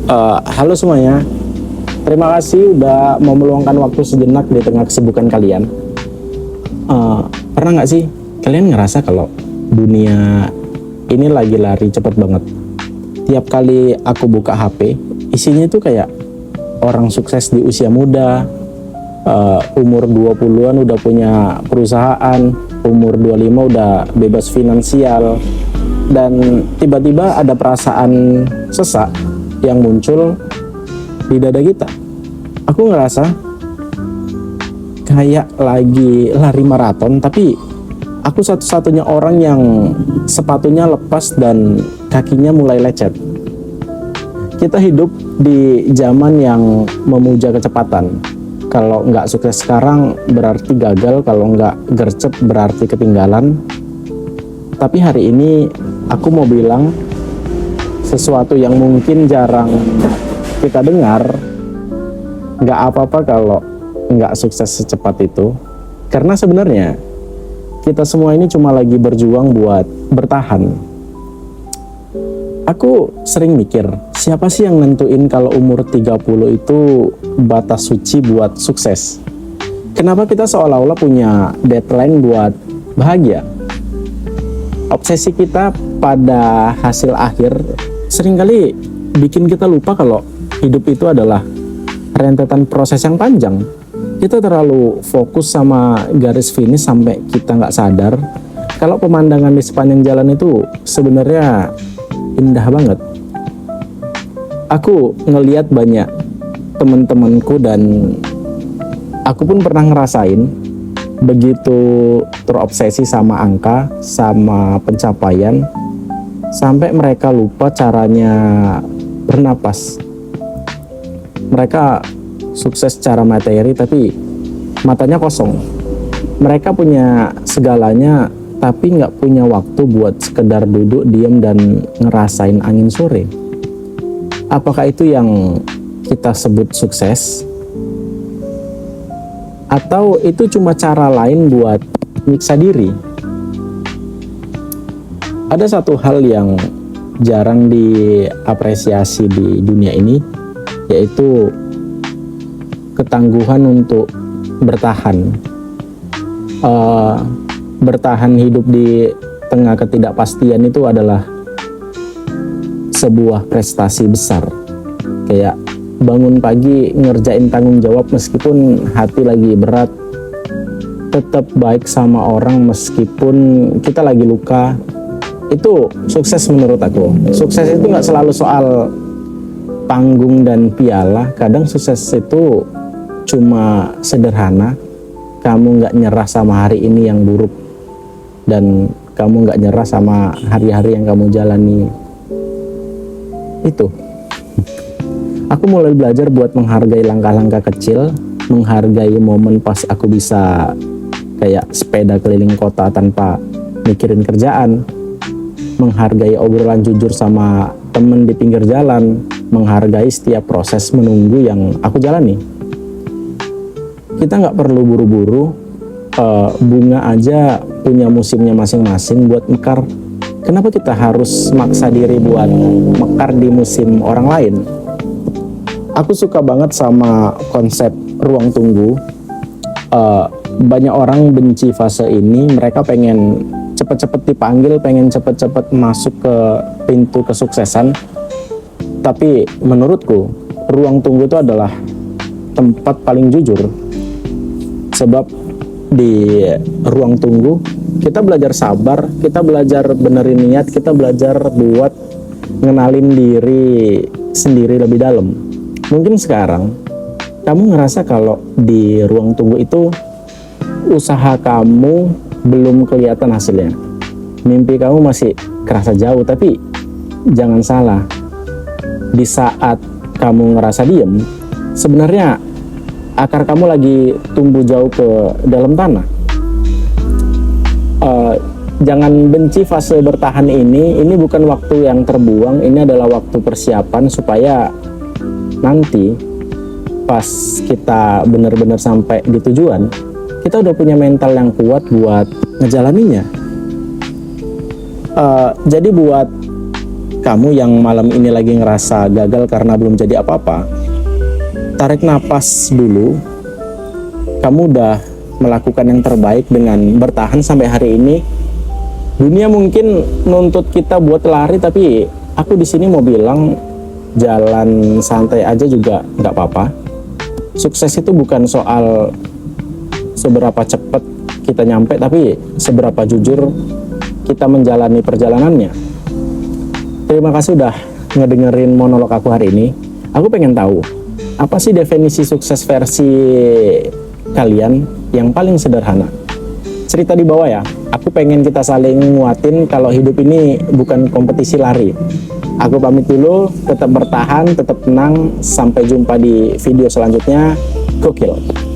Halo semuanya, terima kasih udah mau meluangkan waktu sejenak di tengah kesibukan kalian. Pernah nggak sih kalian ngerasa kalau dunia ini lagi lari cepet banget? Tiap kali aku buka HP, isinya tuh kayak orang sukses di usia muda, umur 20-an udah punya perusahaan, umur 25 udah bebas finansial, dan tiba-tiba ada perasaan sesak yang muncul di dada kita. Aku ngerasa kayak lagi lari maraton, tapi aku satu-satunya orang yang sepatunya lepas dan kakinya mulai lecet. Kita hidup di zaman yang memuja kecepatan. Kalau nggak sukses sekarang berarti gagal, kalau nggak gercep berarti ketinggalan. Tapi hari ini aku mau bilang sesuatu yang mungkin jarang kita dengar. Nggak apa-apa kalau nggak sukses secepat itu, karena sebenarnya kita semua ini cuma lagi berjuang buat bertahan. Aku sering mikir, siapa sih yang nentuin kalau umur 30 itu batas suci buat sukses? Kenapa kita seolah-olah punya deadline buat bahagia? Obsesi kita pada hasil akhir seringkali bikin kita lupa kalau hidup itu adalah rentetan proses yang panjang. Kita terlalu fokus sama garis finish sampai kita nggak sadar kalau pemandangan di sepanjang jalan itu sebenarnya indah banget. Aku ngeliat banyak teman-temanku dan aku pun pernah ngerasain begitu terobsesi sama angka, sama pencapaian, sampai mereka lupa caranya bernapas. Mereka sukses secara materi tapi matanya kosong. Mereka punya segalanya tapi nggak punya waktu buat sekedar duduk diam dan ngerasain angin sore. Apakah itu yang kita sebut sukses? Atau itu cuma cara lain buat nyiksa diri? Ada satu hal yang jarang diapresiasi di dunia ini, yaitu ketangguhan untuk bertahan. Bertahan hidup di tengah ketidakpastian itu adalah sebuah prestasi besar. Kayak bangun pagi ngerjain tanggung jawab meskipun hati lagi berat, tetap baik sama orang meskipun kita lagi luka. Itu sukses menurut aku. Sukses itu nggak selalu soal panggung dan piala. Kadang sukses itu cuma sederhana. Kamu nggak nyerah sama hari ini yang buruk, dan kamu nggak nyerah sama hari-hari yang kamu jalani. Itu. Aku mulai belajar buat menghargai langkah-langkah kecil, menghargai momen pas aku bisa kayak sepeda keliling kota tanpa mikirin kerjaan, menghargai obrolan jujur sama temen di pinggir jalan, menghargai setiap proses menunggu yang aku jalani. Kita nggak perlu buru-buru, bunga aja punya musimnya masing-masing buat mekar. Kenapa kita harus maksa diri buat mekar di musim orang lain? Aku suka banget sama konsep ruang tunggu. Banyak orang benci fase ini, mereka pengen cepet-cepet dipanggil, pengen cepet-cepet masuk ke pintu kesuksesan. Tapi menurutku, ruang tunggu itu adalah tempat paling jujur. Sebab di ruang tunggu, kita belajar sabar, kita belajar benerin niat, kita belajar buat ngenalin diri sendiri lebih dalam. Mungkin sekarang, kamu ngerasa kalau di ruang tunggu itu, usaha kamu belum kelihatan hasilnya. Mimpi kamu masih kerasa jauh, tapi jangan salah. Di saat kamu ngerasa diem, sebenarnya akar kamu lagi tumbuh jauh ke dalam tanah. Jangan benci fase bertahan ini bukan waktu yang terbuang, ini adalah waktu persiapan supaya nanti pas kita benar-benar sampai di tujuan, kita udah punya mental yang kuat buat ngejalaninya. Jadi buat kamu yang malam ini lagi ngerasa gagal karena belum jadi apa-apa, tarik napas dulu. Kamu udah melakukan yang terbaik dengan bertahan sampai hari ini. Dunia mungkin nuntut kita buat lari, tapi aku di sini mau bilang jalan santai aja juga nggak apa-apa. Sukses itu bukan soal seberapa cepat kita nyampe, tapi seberapa jujur kita menjalani perjalanannya. Terima kasih udah ngedengerin monolog aku hari ini. Aku pengen tahu, apa sih definisi sukses versi kalian yang paling sederhana? Cerita di bawah ya. Aku pengen kita saling nguatin kalau hidup ini bukan kompetisi lari. Aku pamit dulu, tetap bertahan, tetap tenang. Sampai jumpa di video selanjutnya. Gokil.